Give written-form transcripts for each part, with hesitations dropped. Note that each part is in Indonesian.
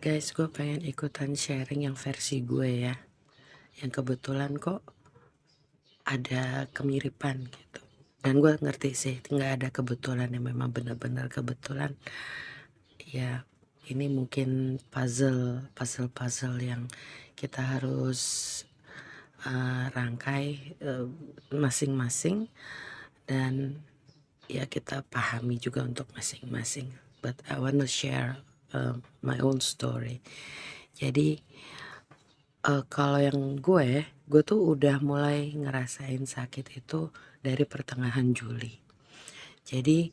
Guys, gue pengen ikutan sharing yang versi gue ya. Yang kebetulan kok ada kemiripan gitu. Dan gue ngerti sih, nggak ada kebetulan yang memang benar-benar kebetulan. Ya, ini mungkin puzzle yang kita harus rangkai masing-masing dan ya kita pahami juga untuk masing-masing. But I wanna share my own story. Jadi kalau yang gue tuh udah mulai ngerasain sakit itu dari pertengahan Juli. Jadi,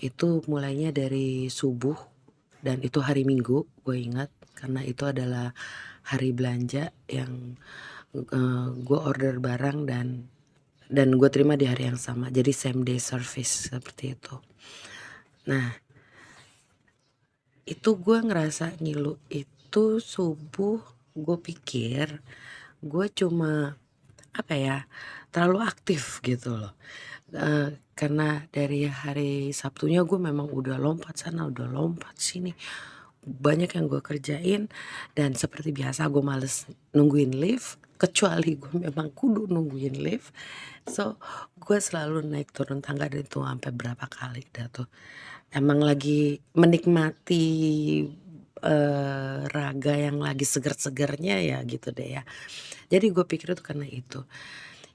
itu mulainya dari subuh dan itu hari Minggu, gue ingat karena itu adalah hari belanja yang, gue order barang dan gue terima di hari yang sama, jadi same day service seperti itu. Nah, itu gue ngerasa ngilu itu subuh, gue pikir gue cuma apa ya, terlalu aktif gitu loh. Karena dari hari Sabtunya gue memang udah lompat sana, udah lompat sini, banyak yang gue kerjain dan seperti biasa gue males nungguin lift, kecuali gue memang kudu nungguin lift. So, gue selalu naik turun tangga dan itu sampai berapa kali dah tuh. Emang lagi menikmati, raga yang lagi seger-segernya ya gitu deh ya. Jadi gue pikir itu karena itu.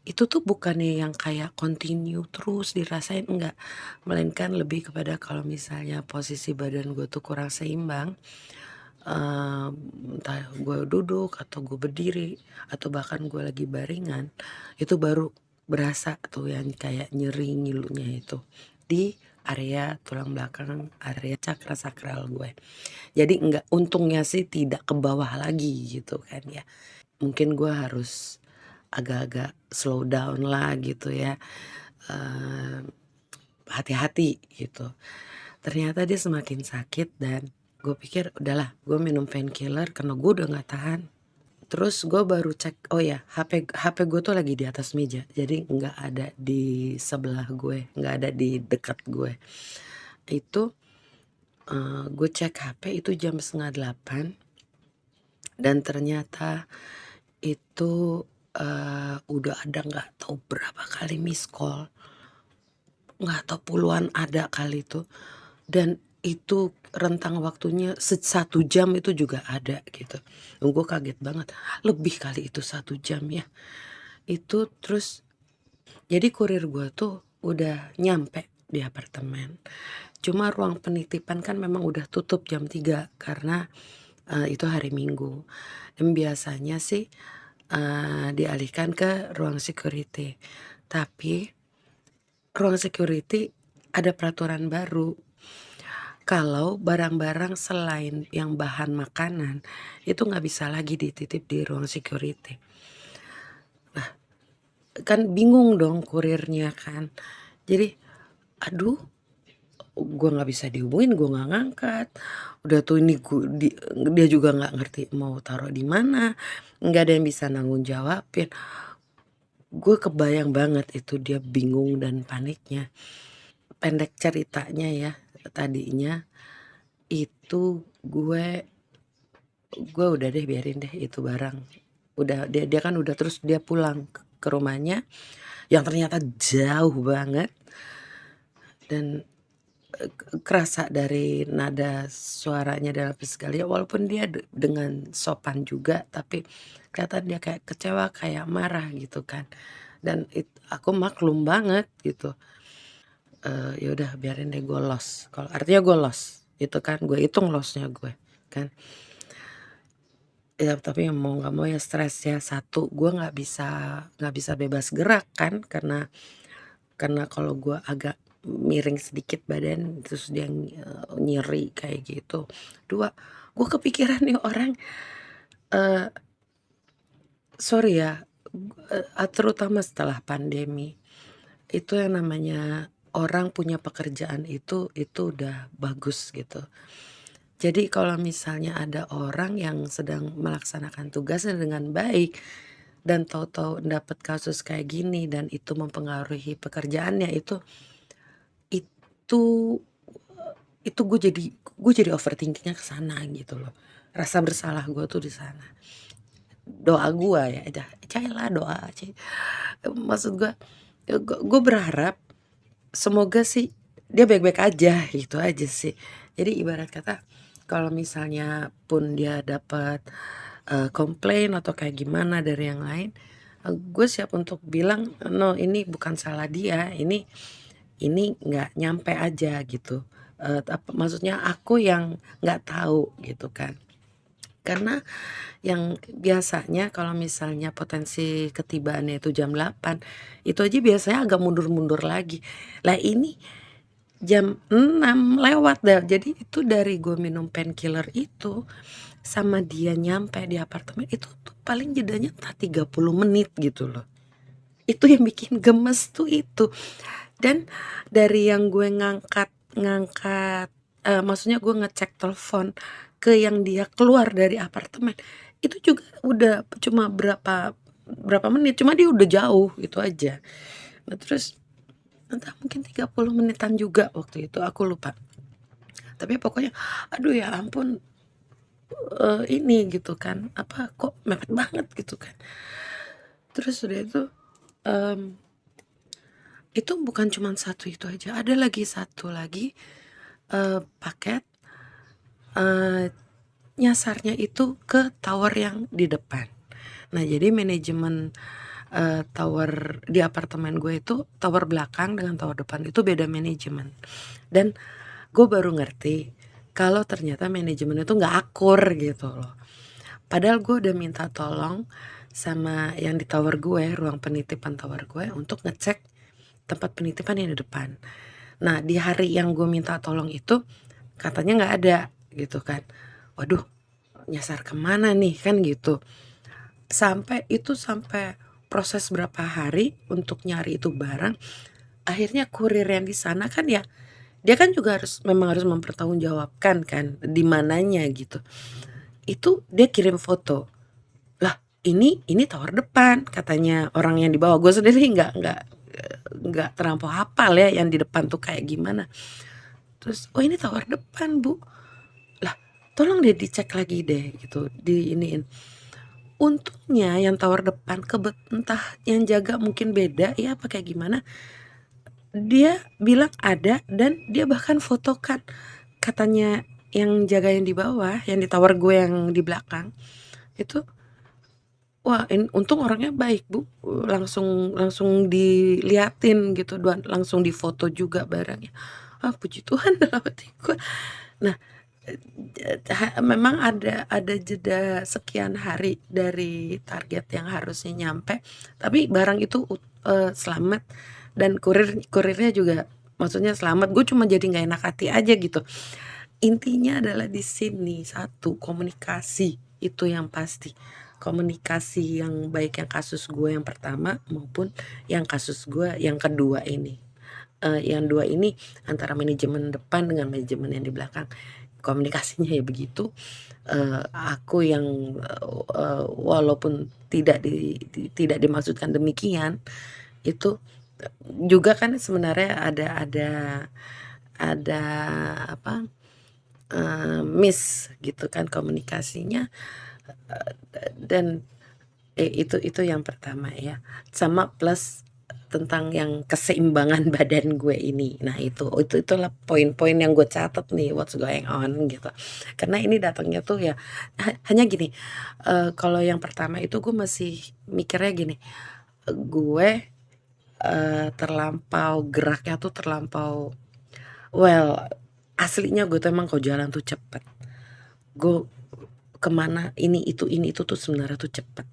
Itu tuh bukannya yang kayak continue terus dirasain, enggak. Melainkan lebih kepada kalau misalnya posisi badan gue tuh kurang seimbang, eee, entah gue duduk atau gue berdiri atau bahkan gue lagi baringan, itu baru berasa tuh yang kayak nyeri ngilunya itu di area tulang belakang, area cakra sakral gue. Jadi enggak, untungnya sih tidak ke bawah lagi gitu kan ya. Mungkin gue harus agak-agak slow down lah gitu ya, eee, hati-hati gitu. Ternyata dia semakin sakit dan gue pikir udahlah gue minum painkiller karena gue udah nggak tahan. Terus gue baru cek, oh ya HP gue tuh lagi di atas meja, jadi nggak ada di sebelah gue, nggak ada di dekat gue. Itu, gue cek HP itu jam 7:30 dan ternyata itu, udah ada nggak tahu berapa kali miss call, nggak tahu puluhan ada kali itu, dan itu rentang waktunya 1 jam itu juga ada gitu. Gue kaget banget, lebih kali itu 1 jam ya. Itu terus jadi kurir gue tuh udah nyampe di apartemen, cuma ruang penitipan kan memang udah tutup jam 3 karena, itu hari Minggu. Dan biasanya sih, dialihkan ke ruang security. Tapi ruang security ada peraturan baru, kalau barang-barang selain yang bahan makanan, itu nggak bisa lagi dititip di ruang security. Kan bingung dong kurirnya kan. Jadi, aduh, gua nggak bisa dihubungin, gua nggak ngangkat. Udah tuh ini dia juga nggak ngerti mau taruh di mana, nggak ada yang bisa nanggung jawabin. Gue kebayang banget itu dia bingung dan paniknya. Pendek ceritanya ya, tadinya itu gue udah deh biarin deh itu barang. Udah dia dia kan udah terus dia pulang ke rumahnya yang ternyata jauh banget dan, kerasa dari nada suaranya dan apa segala ya walaupun dia dengan sopan juga tapi kelihatan dia kayak kecewa, kayak marah gitu kan. Dan aku maklum banget gitu, ya udah biarin deh gue lost, kalau artinya gue lost, itu kan gue hitung loss-nya gue kan. Ya tapi mau nggak mau ya stres ya, satu gue nggak bisa bebas gerak kan karena kalau gue agak miring sedikit badan terus dia, nyeri kayak gitu. Dua, gue kepikiran nih orang, eee, sorry ya, terutama setelah pandemi, itu yang namanya orang punya pekerjaan itu udah bagus gitu. Jadi kalau misalnya ada orang yang sedang melaksanakan tugasnya dengan baik dan tahu-tahu dapat kasus kayak gini dan itu mempengaruhi pekerjaannya itu itu gue jadi overthinking-nya ke sana gitu loh. Rasa bersalah gue tuh di sana. Doa gue ya, Cailah doa, maksud gue berharap semoga sih dia baik-baik aja, gitu aja sih. Jadi ibarat kata kalau misalnya pun dia dapat, komplain atau kayak gimana dari yang lain, gue siap untuk bilang, "No, ini bukan salah dia, ini nggak nyampe aja," gitu. Maksudnya aku yang nggak tahu gitu kan. Karena yang biasanya kalau misalnya potensi ketibaannya itu jam 8, itu aja biasanya agak mundur-mundur lagi. Lah ini jam 6 lewat dah. Jadi itu dari gue minum painkiller itu, sama dia nyampe di apartemen itu tuh paling jedanya entah 30 menit gitu loh. Itu yang bikin gemes tuh itu. Dan dari yang gue ngangkat ngangkat, maksudnya gue ngecek telepon ke yang dia keluar dari apartemen, itu juga udah cuma berapa berapa menit, cuma dia udah jauh, itu aja. Nah terus entah mungkin 30 menitan juga waktu itu, aku lupa. Tapi pokoknya aduh ya ampun, ini gitu kan, apa, kok mepet banget gitu kan. Terus udah mmm, itu bukan cuman satu itu aja, ada lagi satu lagi, paket, eee, nyasarnya itu ke tower yang di depan. Nah jadi manajemen, tower di apartemen gue itu tower belakang dengan tower depan itu beda manajemen. Dan gue baru ngerti kalau ternyata manajemen itu nggak akur gitu loh. Padahal gue udah minta tolong sama yang di tower gue, ruang penitipan tower gue untuk ngecek tempat penitipan yang di depan. Nah di hari yang gue minta tolong itu katanya nggak ada gitu kan. Waduh, nyasar kemana nih kan gitu. Sampai proses berapa hari untuk nyari itu barang, akhirnya kurir yang di sana kan ya, dia kan juga memang harus mempertanggungjawabkan kan di mananya gitu. Itu dia kirim foto, "Lah ini tower depan," katanya orang yang di bawah. Gue sendiri nggak terlampau hafal ya yang di depan tuh kayak gimana. Terus, "Oh ini tower depan Bu." Lah tolong deh dicek lagi deh gitu, diiniin. Untungnya yang tower depan entah yang jaga mungkin beda ya apa kayak gimana, dia bilang ada dan dia bahkan fotokan. Katanya yang jagain di bawah, yang di tower gue yang di belakang, itu, "Wah untung orangnya baik Bu, langsung langsung diliatin gitu dan langsung difoto juga barangnya." Ah puji Tuhan dalam hati gue. Nah, memang ada jeda sekian hari dari target yang harusnya nyampe, tapi barang itu selamat dan kurirnya juga maksudnya selamat, gue cuma jadi nggak enak hati aja gitu. Intinya adalah di sini, satu komunikasi, itu yang pasti. Komunikasi yang baik yang kasus gue yang pertama maupun yang kasus gue yang kedua ini. Yang 2 ini antara manajemen depan dengan manajemen yang di belakang. Komunikasinya ya begitu, aku yang, walaupun tidak dimaksudkan demikian, itu, juga kan sebenarnya ada apa, miss gitu kan komunikasinya, dan itu yang pertama ya, sama plus tentang yang keseimbangan badan gue ini. Nah itulah poin-poin yang gue catat nih, what's going on gitu. Karena ini datangnya tuh ya hanya gini, kalau yang pertama itu gue masih mikirnya gini, gue, terlampau geraknya tuh terlampau well, aslinya gue tuh emang kalau jalan tuh cepet. Gue kemana ini itu tuh sebenarnya tuh cepet.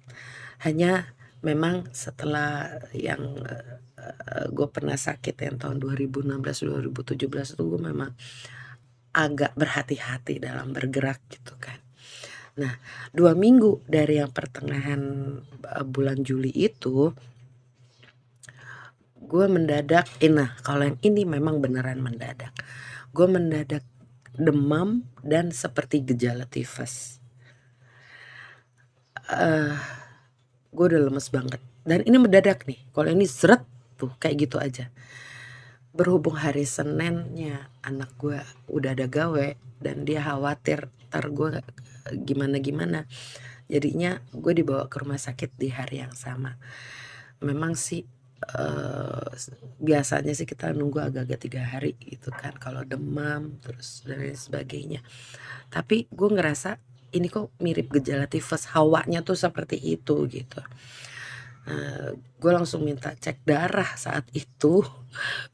Hanya memang setelah yang, gue pernah sakit yang tahun 2016, 2017 itu gue memang agak berhati-hati dalam bergerak gitu kan. Nah 2 minggu dari yang pertengahan, bulan Juli itu, gue mendadak nah kalau yang ini memang beneran mendadak. Gue mendadak demam dan seperti gejala tifus. Gue udah lemes banget dan ini mendadak nih, kalau ini seret tuh kayak gitu aja. berhubung hari Seninnya anak gue udah ada gawe dan dia khawatir ntar gue gimana-gimana, jadinya gue dibawa ke rumah sakit di hari yang sama. Memang sih, biasanya sih kita nunggu agak-agak 3 hari gitu kan kalau demam terus dan lain sebagainya. Tapi gue ngerasa ini kok mirip gejala tifus, hawanya tuh seperti itu gitu. Gue langsung minta cek darah saat itu,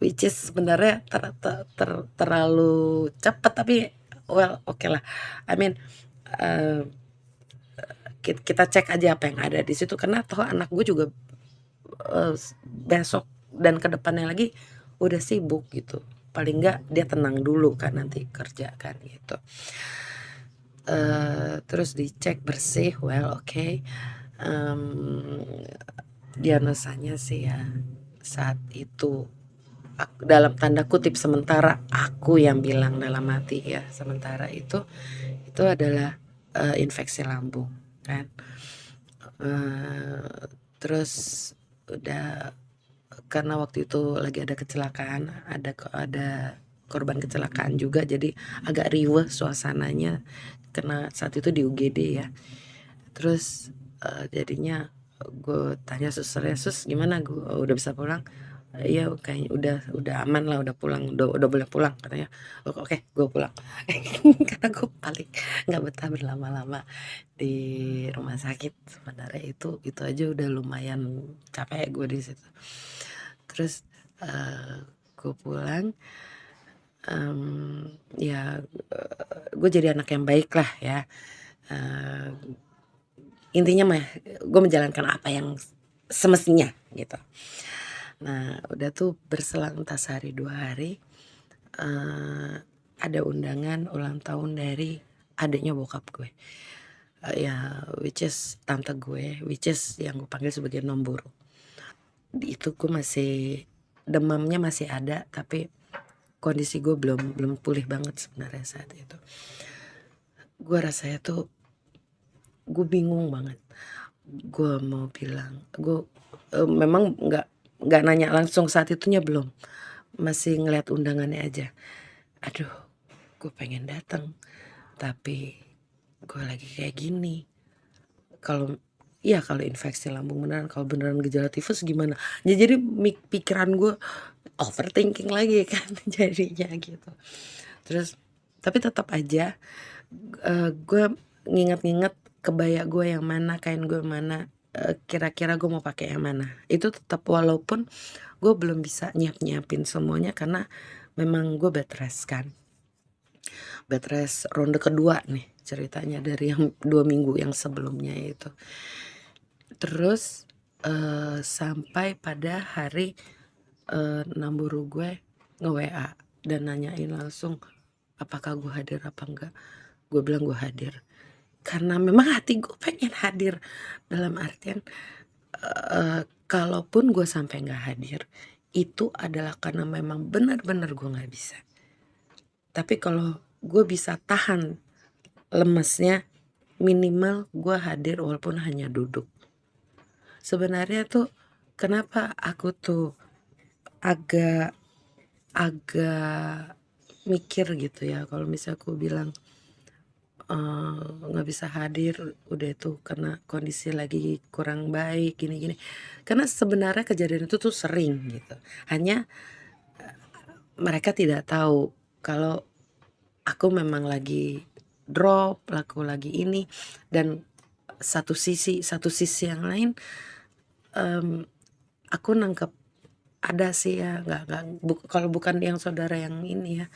which is sebenarnya terlalu cepet tapi well oke lah. I mean, eee, kita cek aja apa yang ada di situ karena toh anak gue juga, besok dan kedepannya lagi udah sibuk gitu. Paling enggak dia tenang dulu kan nanti kerja kan gitu. Terus dicek bersih, well oke. Diagnosanya sih ya saat itu dalam tanda kutip sementara aku yang bilang dalam hati ya, sementara itu adalah, infeksi lambung kan. Terus udah karena waktu itu lagi ada kecelakaan, ada korban kecelakaan juga jadi agak riweuh suasananya karena saat itu di UGD ya. Terus, jadinya gue tanya susternya, "Sus gimana udah bisa pulang?" "Iya kayaknya udah aman lah, udah pulang, udah boleh pulang," katanya. Oke gue pulang." Karena gue paling nggak betah berlama-lama di rumah sakit, sebenarnya itu aja udah lumayan capek gue di situ. Terus, gue pulang, ya, gue jadi anak yang baik lah ya, eee, intinya mah gue menjalankan apa yang semestinya gitu. Nah udah tuh berselang entah sehari 2 hari, eee, ada undangan ulang tahun dari adiknya bokap gue, ya which is tante gue, which is yang gue panggil sebagai nomboro. Itu gue masih demamnya masih ada tapi kondisi gue belum belum pulih banget sebenarnya saat itu. Gue rasanya tuh gue bingung banget. Gue mau bilang, memang nggak nanya langsung saat itunya belum, masih ngeliat undangannya aja. Aduh, gue pengen datang, tapi gue lagi kayak gini. Kalau iya kalau infeksi lambung beneran, kalau beneran gejala tifus gimana? Ya jadi pikiran gue overthinking lagi kan jadinya gitu. Terus tapi tetap aja, gue nginget-nginget kebaya gue yang mana, kain gue mana, kira-kira gue mau pakai yang mana. Itu tetap walaupun gue belum bisa nyiapin semuanya karena memang gue bed rest kan. Bed rest ronde kedua nih ceritanya dari yang 2 minggu yang sebelumnya itu. Terus, sampai pada hari, namburu gue nge-WA dan nanyain langsung, apakah gue hadir apa enggak. Gue bilang gue hadir. Karena memang hati gue pengen hadir, dalam artian, kalaupun gue sampai nggak hadir, itu adalah karena memang benar-benar gue nggak bisa. Tapi kalau gue bisa tahan lemesnya, minimal gue hadir walaupun hanya duduk. Sebenarnya tuh kenapa aku tuh agak agak mikir gitu ya kalau misalnya aku bilang, nggak bisa hadir, udah itu karena kondisi lagi kurang baik gini-gini. Karena sebenarnya kejadian itu tuh sering gitu, hanya mereka tidak tahu kalau aku memang lagi drop, aku lagi ini dan satu sisi yang lain, aku nangkep ada sih ya nggak kalau bukan yang saudara yang ini ya,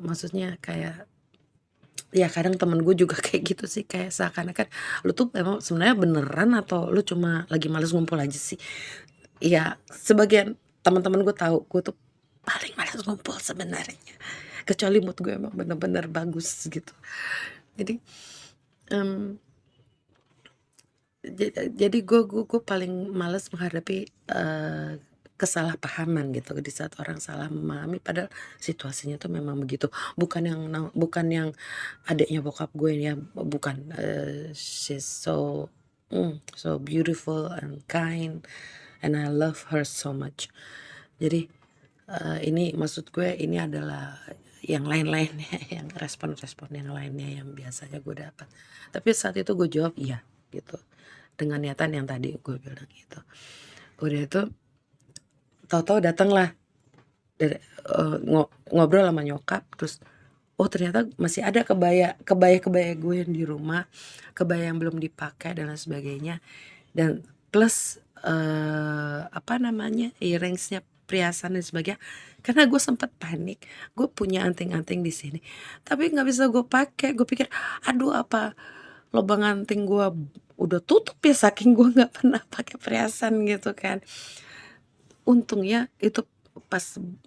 maksudnya kayak ya kadang temen gue juga kayak gitu sih, kayak seakan-akan, "Lu tuh emang sebenarnya beneran atau lu cuma lagi males ngumpul aja sih?" Iya, sebagian teman-teman gue tahu, gue tuh paling malas ngumpul sebenarnya, kecuali mood gue emang bener-bener bagus gitu. Jadi, mmm, jadi gue paling males menghadapi, kesalahpahaman gitu di saat orang salah memahami padahal situasinya tuh memang begitu. Bukan yang adiknya bokap gue ya, bukan, she's so beautiful and kind and I love her so much. Jadi, Ini maksud gue ini adalah yang lain-lainnya, yang respon-respon yang lainnya yang biasanya gue dapat. Tapi saat itu gue jawab iya gitu, dengan niatan yang tadi gue bilang gitu. Udah itu tahu-tahu datanglah dari, ngobrol sama nyokap, terus oh ternyata masih ada kebaya-kebaya gue yang di rumah, kebaya yang belum dipakai dan lain sebagainya, dan plus, apa namanya, earrings-nya, perhiasan dan sebagainya. Karena gue sempet panik, gue punya anting-anting di sini, tapi nggak bisa gue pakai. Gue pikir, aduh apa lubang anting gue udah tutup ya saking gue nggak pernah pakai perhiasan gitu kan. Untungnya itu pas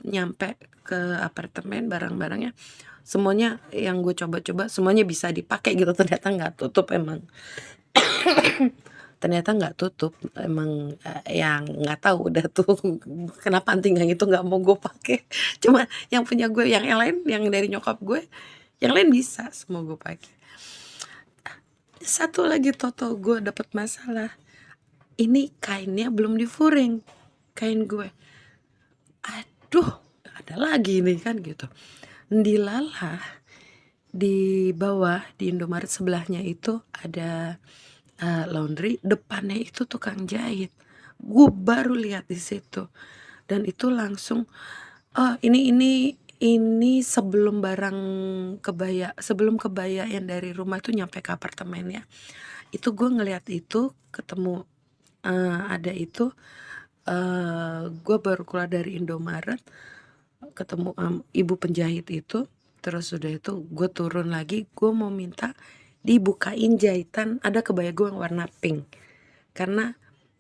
nyampe ke apartemen barang-barangnya semuanya yang gue coba-coba semuanya bisa dipakai gitu, ternyata nggak tutup emang. Ternyata nggak tutup, emang, yang nggak tahu udah tuh kenapa anting yang itu nggak mau gue pakai. Cuma yang punya gue yang lain yang dari nyokap gue, yang lain bisa semua gue pakai. Satu lagi toto gue dapet masalah, ini kainnya belum difuring, kain gue. Aduh, ada lagi nih kan gitu. Ndilalah di bawah di Indomaret sebelahnya itu ada laundry, depannya itu tukang jahit. Gue baru lihat di situ dan itu langsung, oh ini sebelum kebaya yang dari rumah itu nyampe ke apartemennya. Itu gue ngeliat itu ketemu, ada itu, gue baru keluar dari Indomaret ketemu ibu penjahit itu, terus udah itu gue turun lagi, gue mau minta dibukain jahitan, ada kebaya gue yang warna pink. Karena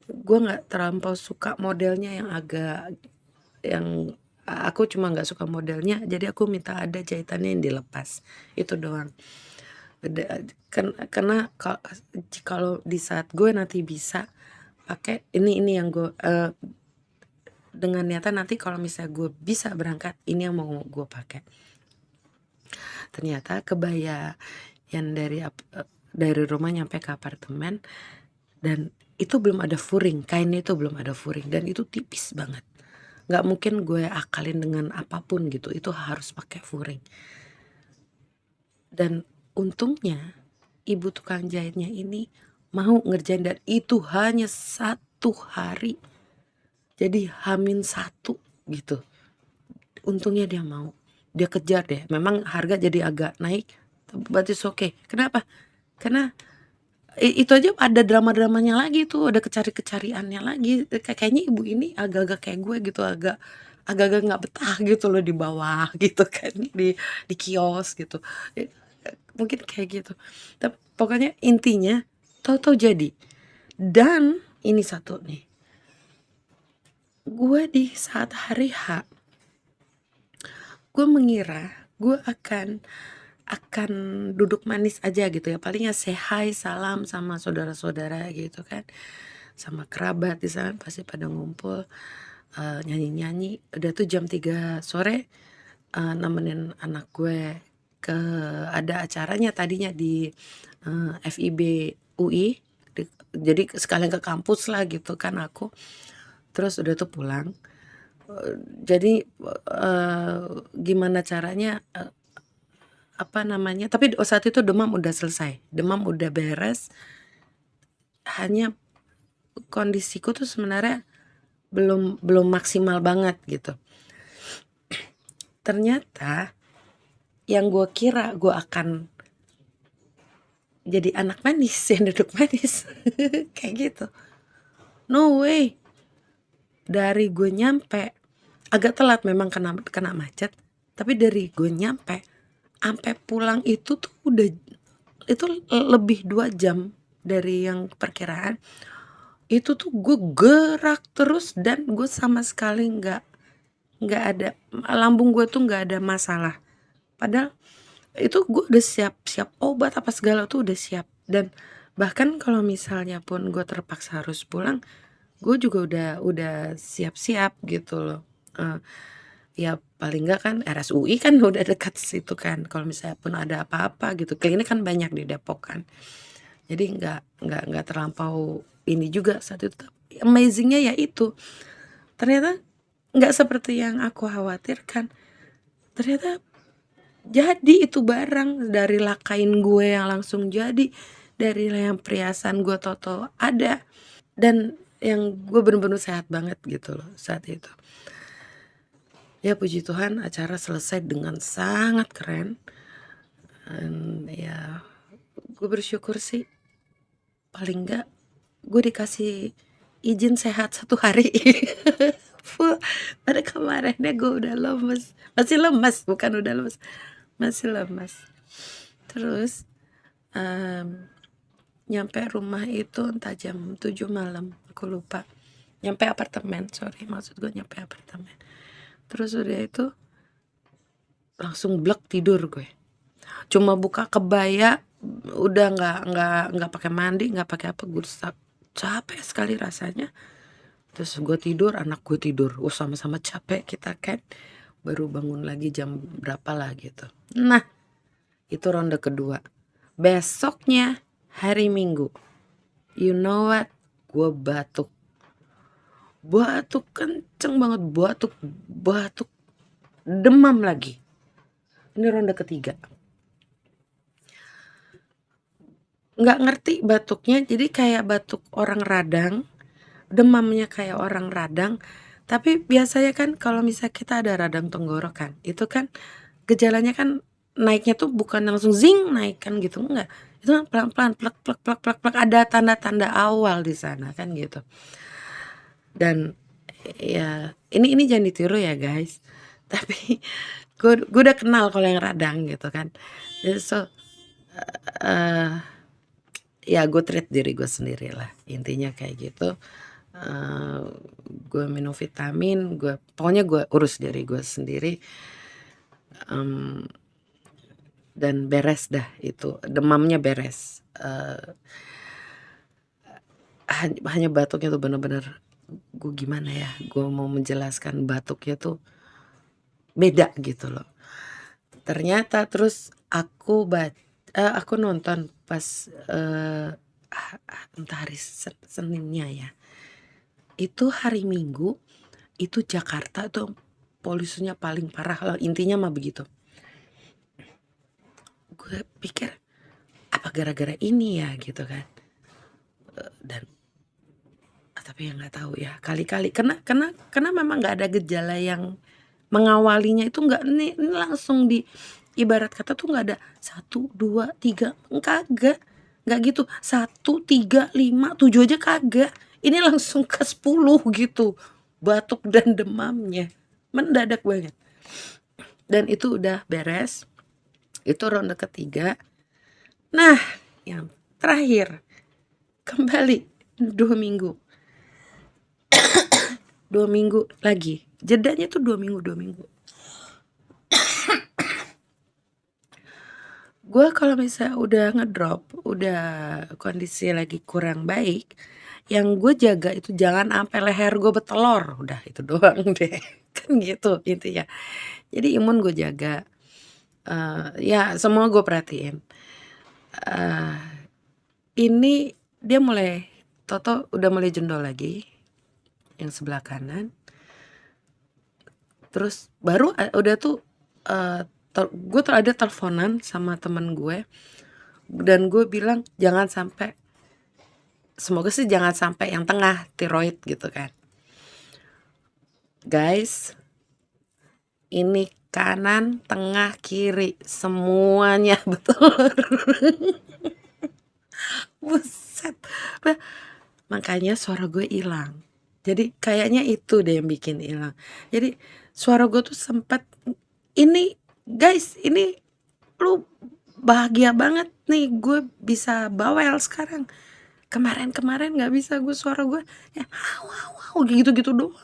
gue nggak terlampau suka modelnya yang aku cuma nggak suka modelnya, jadi aku minta ada jahitannya yang dilepas, itu doang. Karena kalau di saat gue nanti bisa pakai ini yang gue, dengan niatan nanti kalau misalnya gue bisa berangkat ini yang mau gue pakai. Ternyata kebaya yang dari rumah nyampe ke apartemen dan itu belum ada furing, kainnya itu belum ada furing dan itu tipis banget. Nggak mungkin gue akalin dengan apapun gitu, itu harus pakai furing. Dan untungnya ibu tukang jahitnya ini mau ngerjain dan itu hanya 1 hari. Jadi H-1 gitu. Untungnya dia mau. Dia kejar deh. Memang harga jadi agak naik, but it's okay. Kenapa? Karena itu aja ada drama-dramanya lagi tuh, ada kecari-kecariannya lagi. Kayaknya ibu ini agak-agak kayak gue gitu, agak-agak nggak betah gitu loh di bawah gitu kan, di kios gitu. Mungkin kayak gitu. Tapi pokoknya intinya tahu-tahu jadi. Dan ini satu nih, gue di saat hari H, gue mengira gue akan duduk manis aja gitu ya, palingnya say hi, salam sama saudara-saudara gitu kan, sama kerabat di sana pasti pada ngumpul, nyanyi-nyanyi. Udah tuh jam 3 sore, nemenin anak gue ke ada acaranya tadinya di, FIB UI, jadi sekalian ke kampus lah gitu kan aku. Terus udah tuh pulang, jadi, gimana caranya, apa namanya, tapi saat itu demam udah selesai, demam udah beres, hanya kondisiku tuh sebenarnya belum belum maksimal banget gitu. Ternyata yang gue kira gue akan jadi anak manis yang duduk manis kayak gitu, no way. Dari gue nyampe agak telat memang kena macet, tapi dari gue nyampe ampe pulang itu tuh udah itu lebih 2 jam dari yang perkiraan. Itu tuh gue gerak terus dan gue sama sekali nggak ada, lambung gue tuh nggak ada masalah. Padahal itu gue udah siap-siap obat apa segala tuh udah siap, dan bahkan kalau misalnya pun gue terpaksa harus pulang, gue juga udah siap-siap gitu loh. Ya paling nggak kan RSUI kan udah dekat situ kan, kalau misalnya pun ada apa-apa gitu, klinik kan banyak di Depok kan. Jadi nggak terlampau ini juga saat itu. Amazing-nya ya itu, ternyata nggak seperti yang aku khawatirkan. Ternyata jadi itu barang dari lakain gue yang langsung jadi, dari yang perhiasan gue toto ada, dan yang gue bener-bener sehat banget gitu loh saat itu. Ya puji Tuhan acara selesai dengan sangat keren, dan ya gue bersyukur sih paling enggak gue dikasih izin sehat 1 hari. Full. Pada kemarinnya gue udah lemes, masih lemas, bukan udah lemes, masih lemas. Terus nyampe rumah itu entah jam 7 malam, aku lupa. Nyampe apartemen, sorry, maksud gue nyampe apartemen. Terus udah itu langsung blek tidur gue. Cuma buka kebaya, udah nggak pakai mandi, nggak pakai apa, gue capek sekali rasanya. Terus gue tidur, anak gue tidur, sama-sama capek kita kan. Baru bangun lagi jam berapa lah gitu. Nah, itu ronde kedua. Besoknya hari Minggu, you know what? Gue batuk. Batuk kenceng banget, batuk, demam lagi. Ini ronde ketiga. Nggak ngerti batuknya, jadi kayak batuk orang radang, demamnya kayak orang radang. Tapi biasanya kan kalau misalnya kita ada radang tenggorokan, itu kan gejalanya kan naiknya tuh bukan langsung zing naik kan gitu, enggak. Itu kan pelan-pelan, plek plek plek plek plek, ada tanda-tanda awal di sana kan gitu. Dan ya ini jangan ditiru ya guys. Tapi gue udah kenal kalau yang radang gitu kan. Jadi eh ya gue treat diri gue sendiri lah, intinya kayak gitu. eh gue minum vitamin, pokoknya gue urus diri gue sendiri. em, dan beres dah, itu demamnya beres. Hanya batuknya tuh bener-bener, gue gimana ya, gue mau menjelaskan batuknya tuh beda gitu loh. Ternyata terus aku nonton pas entah hari Seninnya ya. Itu hari Minggu, itu Jakarta tuh polusinya paling parah lah, intinya mah begitu. Gue pikir apa gara-gara ini ya gitu kan. Dan tapi ya nggak tahu ya, kali-kali karena memang nggak ada gejala yang mengawalinya, itu nggak, ini langsung di ibarat kata tuh nggak ada 1, 2, 3, nggak gitu, 1, 3, 5, 7 aja kagak, ini langsung ke 10 gitu, batuk dan demamnya mendadak banget. Dan itu udah beres, itu ronde ketiga. Nah yang terakhir kembali 2 minggu, 2 minggu lagi, jedanya tuh 2 minggu. Gue kalau misalnya udah ngedrop, udah kondisi lagi kurang baik, yang gue jaga itu jangan sampai leher gue betelor, udah itu doang deh. Kan gitu intinya. Jadi imun gue jaga, ya semua gue perhatiin. Ini dia mulai, Toto udah mulai jendol lagi, yang sebelah kanan. Terus baru udah tuh, gue tuh ada teleponan sama temen gue, dan gue bilang jangan sampai, semoga sih jangan sampai yang tengah tiroid gitu kan. Guys, ini kanan, tengah, kiri semuanya betul. Buset. Nah, makanya suara gue hilang. Jadi kayaknya itu deh yang bikin hilang. Jadi suara gue tuh sempat ini, guys, ini lu bahagia banget nih gue bisa bawel sekarang. Kemarin nggak bisa gue, suara gue ya wow gitu doang.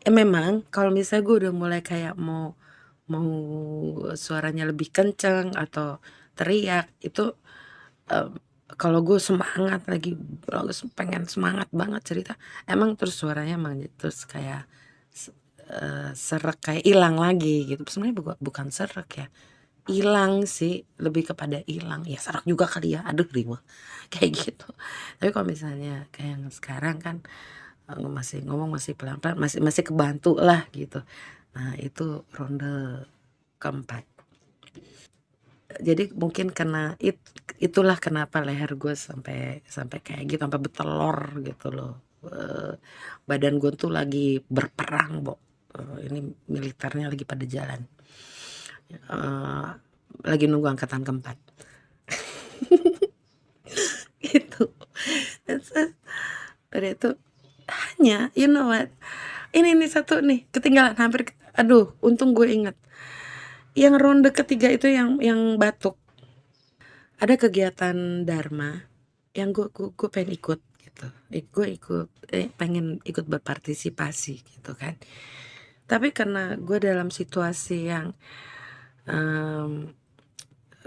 Memang kalau misalnya gue udah mulai kayak mau suaranya lebih kenceng atau teriak itu, kalau gue semangat lagi pengen semangat banget cerita, emang terus suaranya emang terus kayak serak, kayak hilang lagi gitu. Sebenarnya bukan serak ya, hilang sih, lebih kepada hilang ya, serak juga kali ya, aduh riwah kayak gitu. Tapi kalau misalnya kayak yang sekarang kan, masih ngomong masih pelan-pelan, masih masih kebantu lah gitu. Nah itu ronde keempat. Jadi mungkin karena itulah kenapa leher gue sampai sampai kayak gitu, sampai bertelur gitu loh. Badan gue tuh lagi berperang, ini militernya lagi pada jalan. Lagi nunggu angkatan keempat. Gitu. Udah itu hanya you know what? Ini satu nih ketinggalan hampir, aduh untung gue inget. Yang ronde ketiga itu yang batuk. Ada kegiatan Dharma yang gue pengen ikut gitu. Gue ikut pengen ikut berpartisipasi gitu kan. Tapi karena gue dalam situasi yang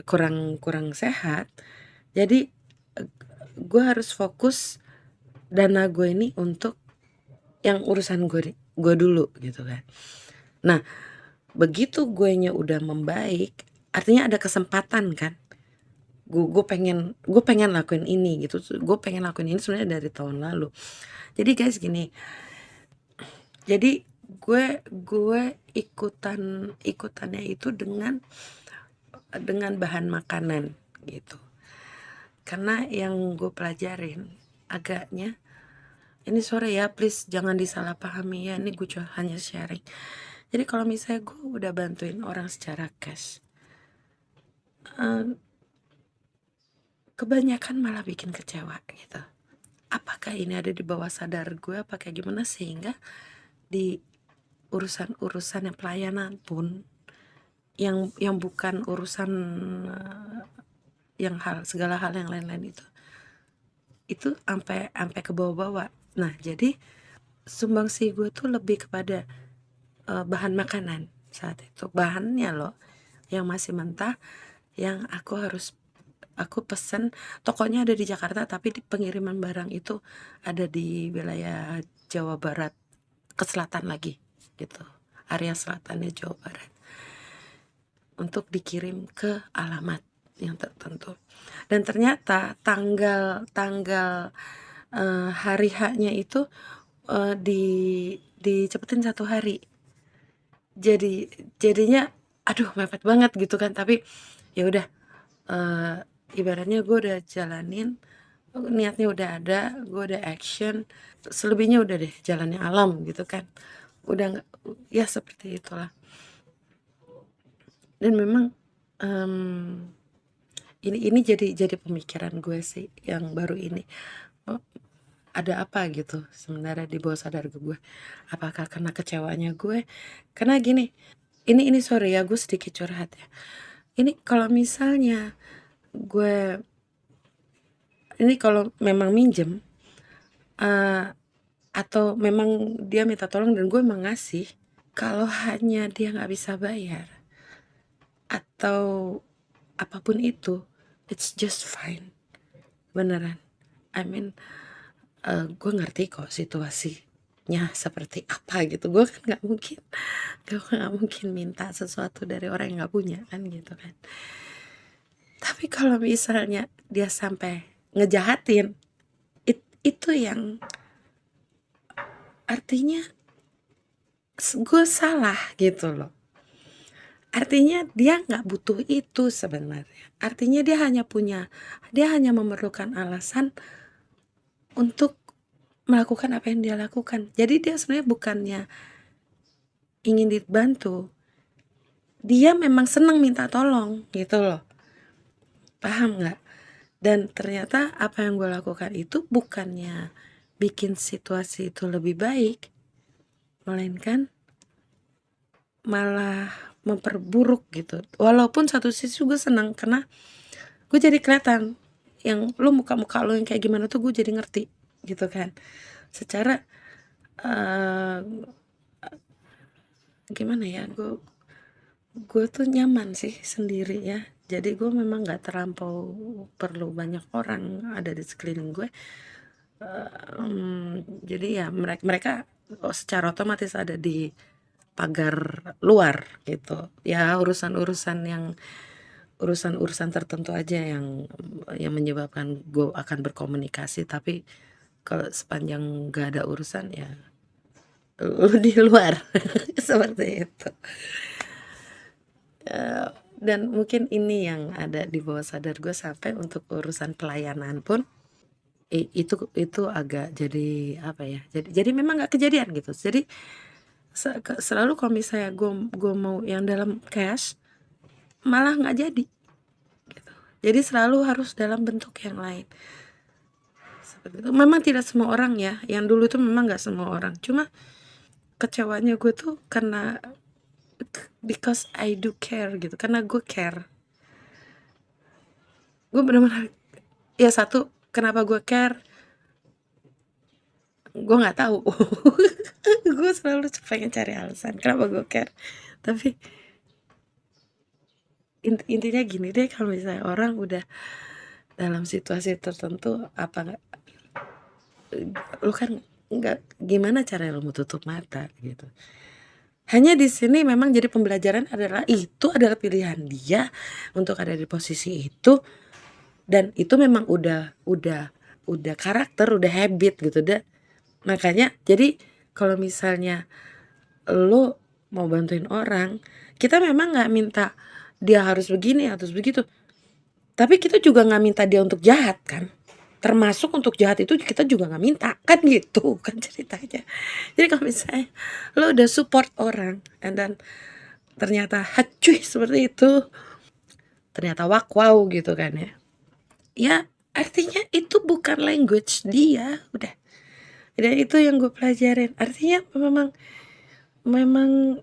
kurang sehat, jadi gue harus fokus dana gue ini untuk yang urusan gue dulu gitu kan. Nah begitu guenya udah membaik, artinya ada kesempatan kan. Gue pengen lakuin ini gitu. Gue pengen lakuin ini sebenarnya dari tahun lalu. Jadi guys gini, jadi gue ikutannya itu dengan bahan makanan gitu. Karena yang gue pelajarin agaknya, ini sore ya please jangan disalahpahami ya, ini gue hanya sharing. Jadi kalau misalnya gue udah bantuin orang secara cash, kebanyakan malah bikin kecewa gitu. Apakah ini ada di bawah sadar gue, apa kayak gimana, sehingga di urusan yang pelayanan pun yang bukan urusan yang segala hal yang lain-lain itu sampai ke bawah-bawah. Nah jadi sumbangsi gue tuh lebih kepada bahan makanan saat itu, bahannya loh yang masih mentah, yang aku pesen. Tokonya ada di Jakarta tapi pengiriman barang itu ada di wilayah Jawa Barat ke selatan lagi gitu, area selatannya Jawa Barat, untuk dikirim ke alamat yang tertentu. Dan ternyata tanggal hari H-nya itu dicepetin 1 hari. Jadinya aduh mepet banget gitu kan. Tapi ya udah, ibaratnya gue udah jalanin, niatnya udah ada, gue udah action, selebihnya udah deh jalannya alam gitu kan. Udah nggak, ya seperti itulah. Dan memang ini jadi pemikiran gue sih yang baru ini. Ada apa gitu sebenarnya di bawah sadar gue? Apakah karena kecewanya gue? Karena gini, ini sorry ya gue sedikit curhat ya. Ini kalau misalnya gue, ini kalau memang minjem atau memang dia minta tolong dan gue emang ngasih, kalau hanya dia nggak bisa bayar atau apapun itu, it's just fine, beneran. I mean, gue ngerti kok situasinya seperti apa gitu. Gue kan nggak mungkin minta sesuatu dari orang yang nggak punya kan gitu kan. Tapi kalau misalnya dia sampai ngejahatin, itu yang artinya gue salah gitu loh. Artinya dia nggak butuh itu sebenarnya. Artinya dia hanya memerlukan alasan untuk melakukan apa yang dia lakukan. Jadi dia sebenarnya bukannya ingin dibantu, dia memang senang minta tolong gitu loh. Paham nggak? Dan ternyata apa yang gue lakukan itu bukannya bikin situasi itu lebih baik, melainkan malah memperburuk gitu. Walaupun satu sisi gue senang karena gue jadi kelihatan yang lu muka-muka lu yang kayak gimana tuh gue jadi ngerti gitu kan. Secara gimana ya, gue tuh nyaman sih sendiri ya. Jadi gue memang nggak terlampau perlu banyak orang ada di sekeliling gue. Jadi ya mereka secara otomatis ada di pagar luar gitu ya. Urusan tertentu aja yang menyebabkan gue akan berkomunikasi, tapi kalau sepanjang nggak ada urusan ya lu di luar, seperti itu. Dan mungkin ini yang ada di bawah sadar gue sampai untuk urusan pelayanan pun itu agak jadi apa ya, jadi memang nggak kejadian gitu. Jadi selalu kalau misalnya gue mau yang dalam cash malah nggak jadi gitu. Jadi selalu harus dalam bentuk yang lain. Seperti itu. Memang tidak semua orang ya, yang dulu itu memang nggak semua orang. Cuma kecewanya gue tuh karena because I do care gitu, karena gue care. Gue benar-benar ya, satu, kenapa gue care? Gue nggak tahu. Gue selalu pengen cari alasan kenapa gue care. Tapi intinya gini deh, kalau misalnya orang udah dalam situasi tertentu, apa nggak, lu kan nggak, gimana cara lu mau tutup mata gitu. Hanya di sini memang jadi pembelajaran adalah itu adalah pilihan dia untuk ada di posisi itu, dan itu memang udah karakter, udah habit gitu deh. Makanya jadi kalau misalnya lu mau bantuin orang, kita memang nggak minta dia harus begini, harus begitu. Tapi kita juga nggak minta dia untuk jahat kan. Termasuk untuk jahat itu kita juga nggak minta kan, gitu kan ceritanya. Jadi kalau misalnya lo udah support orang and then ternyata hacuy seperti itu, ternyata wow gitu kan ya, ya artinya itu bukan language dia, udah. Dan itu yang gue pelajarin, artinya memang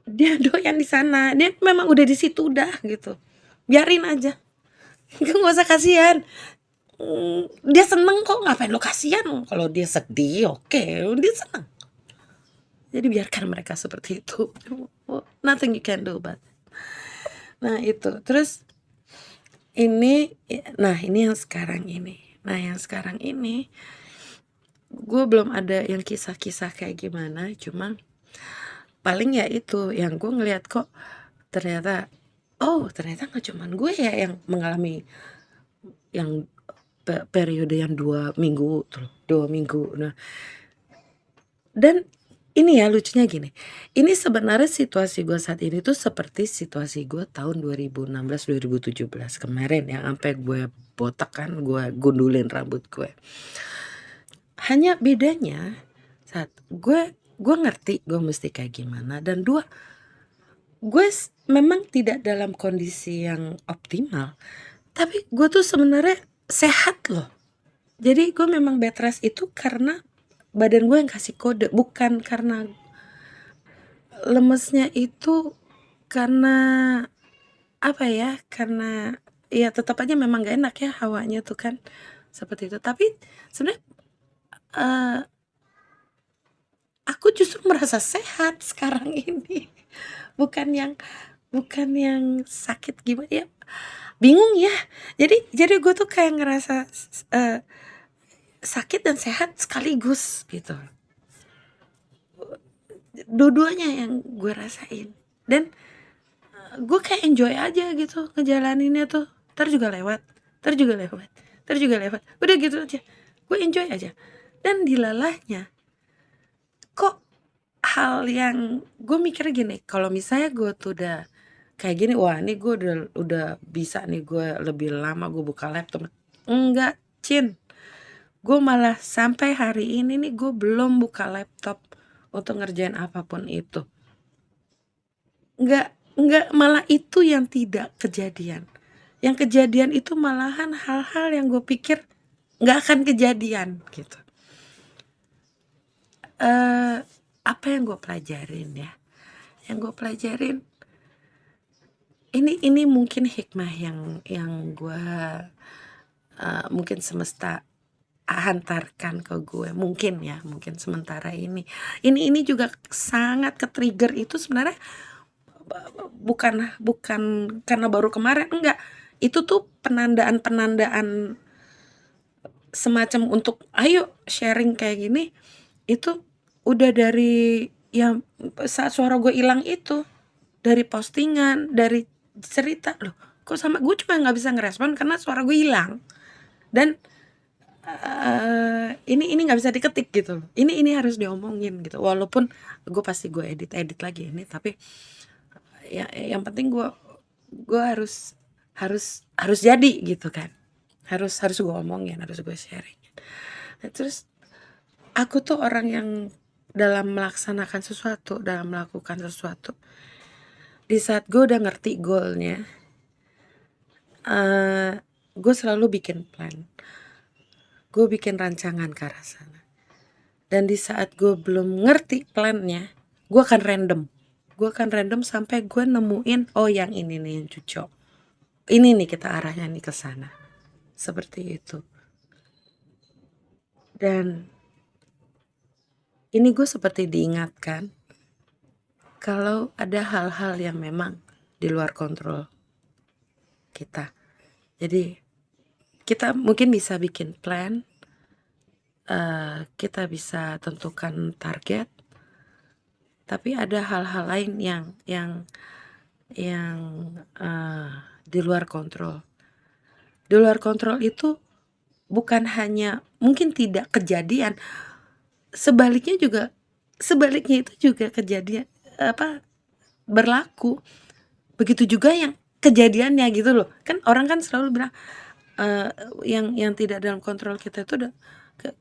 dia doyan di sana, dia memang udah di situ, udah gitu, biarin aja. Gak usah kasihan. Dia seneng kok, ngapain lo kasihan? Kalau dia sedih, oke, dia seneng. Jadi biarkan mereka seperti itu. Nothing you can do about it. Nah itu, terus ini yang sekarang ini. Nah yang sekarang ini gue belum ada yang kisah-kisah kayak gimana, cuma paling ya itu yang gue ngeliat kok ternyata nggak cuman gue ya yang mengalami yang periode yang 2 minggu tuh, 2 minggu. Nah, dan ini ya lucunya gini, ini sebenarnya situasi gue saat ini tuh seperti situasi gue tahun 2016-2017 kemarin yang sampai gue botak kan, gue gundulin rambut gue. Hanya bedanya saat gue ngerti gue mesti kayak gimana, dan dua, gue memang tidak dalam kondisi yang optimal, tapi gue tuh sebenarnya sehat loh. Jadi gue memang bed rest itu karena badan gue yang kasih kode, bukan karena lemesnya itu karena apa ya, karena ya tetap aja memang gak enak ya hawanya tuh kan, seperti itu. Tapi sebenarnya aku justru merasa sehat sekarang ini. bukan yang sakit gimana ya, bingung ya. Jadi gue tuh kayak ngerasa sakit dan sehat sekaligus gitu, dua-duanya yang gue rasain. Dan gue kayak enjoy aja gitu ngejalaninnya tuh, ntar juga lewat, udah gitu aja, gue enjoy aja. Dan dilalahnya kok hal yang gue mikir gini, kalau misalnya gue tuh udah kayak gini, wah ini gue udah bisa nih, gue lebih lama gue buka laptop. Enggak, Cin, gue malah sampai hari ini nih gue belum buka laptop untuk ngerjain apapun itu. Enggak, malah itu yang tidak kejadian. Yang kejadian itu malahan hal-hal yang gue pikir nggak akan kejadian gitu. Apa yang gue pelajarin ya? Yang gue pelajarin ini mungkin hikmah yang gue mungkin semesta hantarkan ke gue, mungkin sementara ini juga sangat ke-trigger itu sebenarnya bukan karena baru kemarin, enggak. Itu tuh penandaan semacam untuk ayo sharing kayak gini, itu udah dari ya saat suara gue hilang itu, dari postingan, dari cerita, loh kok sama gue cuma nggak bisa ngerespon karena suara gue hilang. Dan ini nggak bisa diketik gitu loh. Ini harus diomongin gitu. Walaupun gue edit lagi ini, tapi ya yang penting gue harus jadi gitu kan. Harus gue omongin, harus gue sharing. Nah, terus aku tuh orang yang dalam melaksanakan sesuatu, dalam melakukan sesuatu, di saat gue udah ngerti goalnya, gue selalu bikin plan. Gue bikin rancangan ke arah sana. Dan di saat gue belum ngerti plannya, gue akan random. Gue akan random sampai gue nemuin, oh yang ini nih yang cocok. Ini nih kita arahnya nih ke sana. Seperti itu. Dan ini gue seperti diingatkan kalau ada hal-hal yang memang di luar kontrol kita. Jadi kita mungkin bisa bikin plan, kita bisa tentukan target, tapi ada hal-hal lain yang di luar kontrol. Di luar kontrol itu bukan hanya mungkin tidak kejadian, sebaliknya itu juga kejadian berlaku. Begitu juga yang kejadiannya gitu loh. Kan orang kan selalu bilang yang tidak dalam kontrol kita itu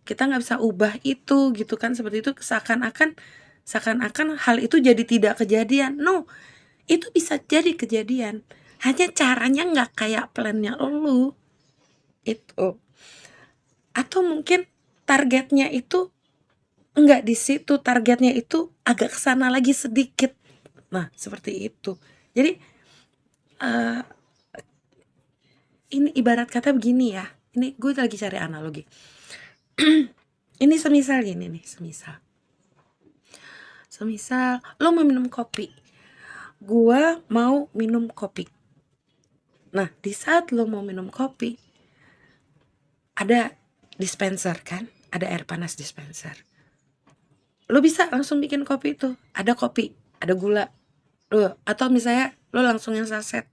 kita nggak bisa ubah itu gitu kan, seperti itu, seakan-akan hal itu jadi tidak kejadian. No, itu bisa jadi kejadian, hanya caranya nggak kayak plannya lu itu, atau mungkin targetnya itu nggak di situ, targetnya itu agak kesana lagi sedikit. Nah seperti itu. Jadi ini ibarat kata begini ya, ini gue lagi cari analogi. Ini semisal gini nih, semisal lo mau minum kopi, gue mau minum kopi. Nah di saat lo mau minum kopi, ada dispenser kan, ada air panas dispenser. Lo bisa langsung bikin kopi itu, ada kopi, ada gula, lo atau misalnya lo langsung yang saset,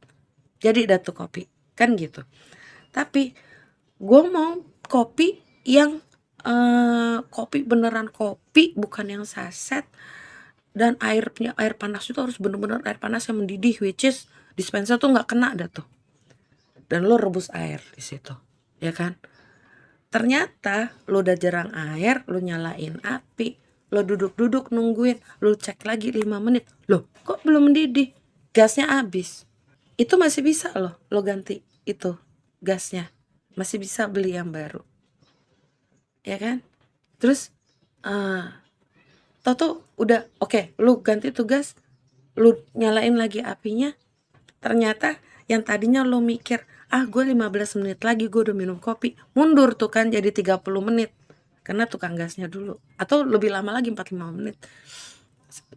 jadi dah tuh kopi kan gitu. Tapi gue mau kopi yang kopi beneran kopi, bukan yang saset, dan air panas itu harus bener-bener air panas yang mendidih, which is dispenser tuh nggak kena dah tuh. Dan lo rebus air di situ, ya kan? Ternyata lo udah jarang air, lo nyalain api, lo duduk-duduk nungguin, lo cek lagi 5 menit, loh kok belum mendidih, gasnya habis. Itu masih bisa lo ganti itu gasnya, masih bisa beli yang baru, ya kan? Terus tuh udah oke, lu ganti tugas, lu nyalain lagi apinya, ternyata yang tadinya lo mikir gue 15 menit lagi gue udah minum kopi, mundur tuh kan jadi 30 menit karena tukang gasnya dulu, atau lebih lama lagi 45 menit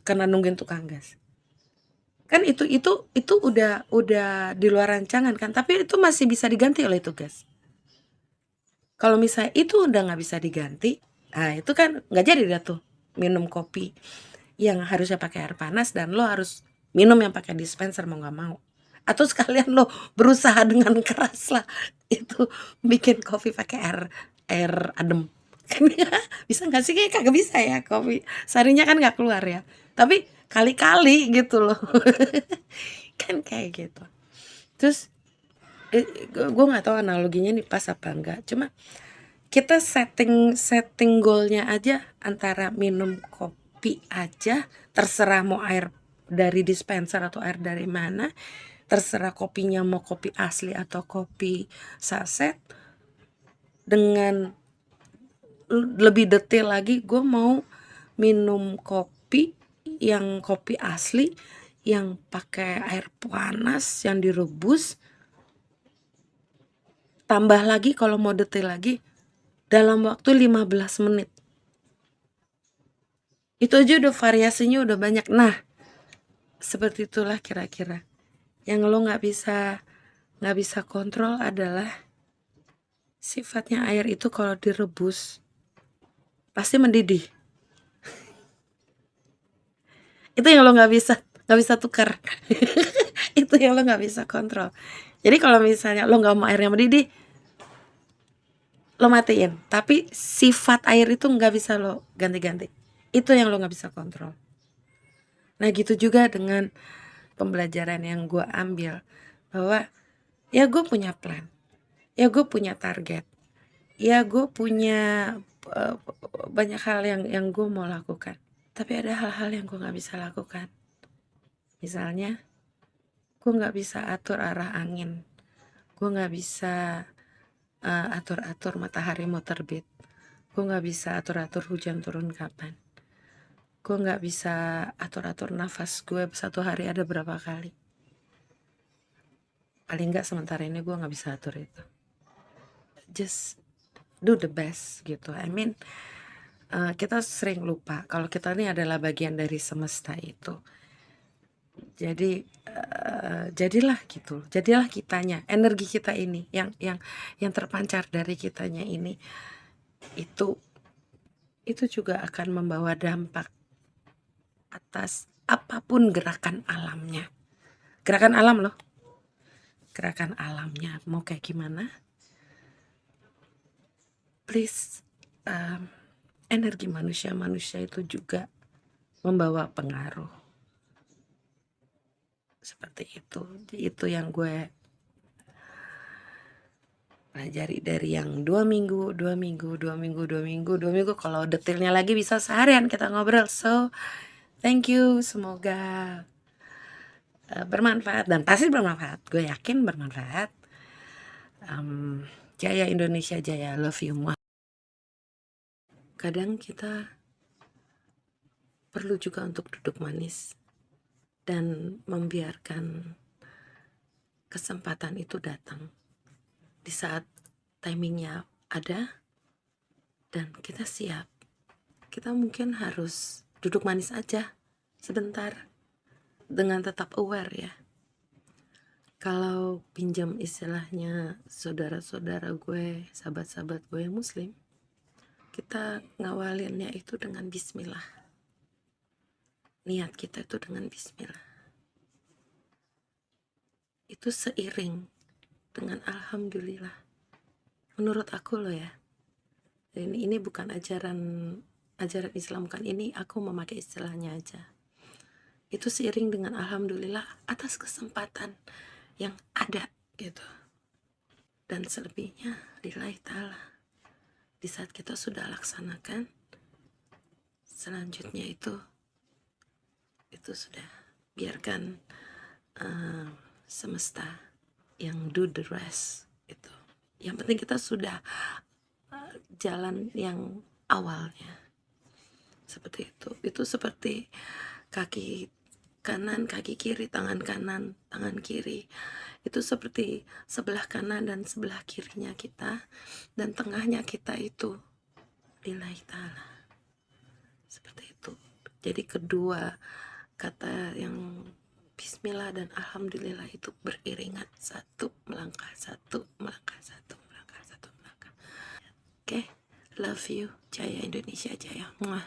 karena nungguin tukang gas. Kan itu udah di luar rancangan kan, tapi itu masih bisa diganti oleh tugas. Kalau misalnya itu udah nggak bisa diganti, nah itu kan nggak jadi dah tuh minum kopi yang harusnya pakai air panas, dan lo harus minum yang pakai dispenser mau nggak mau. Atau sekalian lo berusaha dengan keras lah itu bikin kopi pakai air adem. Kan bisa nggak sih? Kayak kagak bisa ya, kopi sarinya kan nggak keluar ya. Tapi kali-kali gitu loh. Kan kayak gitu. Terus gue nggak tahu analoginya nih pas apa enggak. Cuma kita setting goalnya aja antara minum kopi aja, terserah mau air dari dispenser atau air dari mana, terserah kopinya mau kopi asli atau kopi saset. Dengan lebih detail lagi, gue mau minum kopi yang kopi asli, yang pakai air panas, yang direbus. Tambah lagi kalau mau detail lagi, dalam waktu 15 menit. Itu aja udah variasinya udah banyak. Nah, seperti itulah kira-kira. Yang lo nggak bisa kontrol adalah sifatnya air itu kalau direbus pasti mendidih. Itu yang lo nggak bisa tukar. Itu yang lo nggak bisa kontrol. Jadi kalau misalnya lo nggak mau airnya mendidih, lo matiin, tapi sifat air itu nggak bisa lo ganti-ganti. Itu yang lo nggak bisa kontrol. Nah gitu juga dengan pembelajaran yang gue ambil, bahwa ya gue punya plan, ya gue punya target, ya gue punya banyak hal yang gue mau lakukan, tapi ada hal-hal yang gue nggak bisa lakukan. Misalnya gue nggak bisa atur arah angin, gue nggak bisa atur-atur matahari mau terbit, gue nggak bisa atur-atur hujan turun kapan, gue nggak bisa atur-atur nafas gue satu hari ada berapa kali. Paling nggak sementara ini gue nggak bisa atur itu. Just do the best gitu. I mean, kita sering lupa kalau kita ini adalah bagian dari semesta itu. Jadi jadilah gitu, jadilah kitanya, energi kita ini yang terpancar dari kitanya ini, itu juga akan membawa dampak atas apapun gerakan alamnya. Gerakan alam loh, gerakan alamnya mau kayak gimana, please, energi manusia itu juga membawa pengaruh. Seperti itu yang gue pelajari dari yang 2 minggu. Kalau detailnya lagi bisa seharian kita ngobrol. So thank you, semoga bermanfaat, dan pasti bermanfaat, gue yakin bermanfaat. Jaya Indonesia Jaya, love you. Kadang kita perlu juga untuk duduk manis dan membiarkan kesempatan itu datang di saat timingnya ada dan kita siap. Kita mungkin harus duduk manis aja sebentar dengan tetap aware ya. Kalau pinjam istilahnya saudara-saudara gue, sahabat-sahabat gue yang muslim, kita ngawalinnya itu dengan bismillah. Niat kita itu dengan bismillah. Itu seiring dengan alhamdulillah. Menurut aku loh ya. Ini bukan ajaran Islam kan, ini aku memakai istilahnya aja. Itu seiring dengan alhamdulillah atas kesempatan yang ada gitu. Dan selebihnya lillahi ta'ala. Di saat kita sudah laksanakan, selanjutnya itu sudah biarkan semesta yang do the rest itu. Yang penting kita sudah jalan yang awalnya. Seperti itu seperti kaki kanan, kaki kiri, tangan kanan, tangan kiri. Itu seperti sebelah kanan dan sebelah kirinya kita, dan tengahnya kita itu lillahi ta'ala. Seperti itu. Jadi kedua kata yang bismillah dan alhamdulillah itu beriringan, satu melangkah. Oke, love you. Jaya Indonesia Jaya. Muah.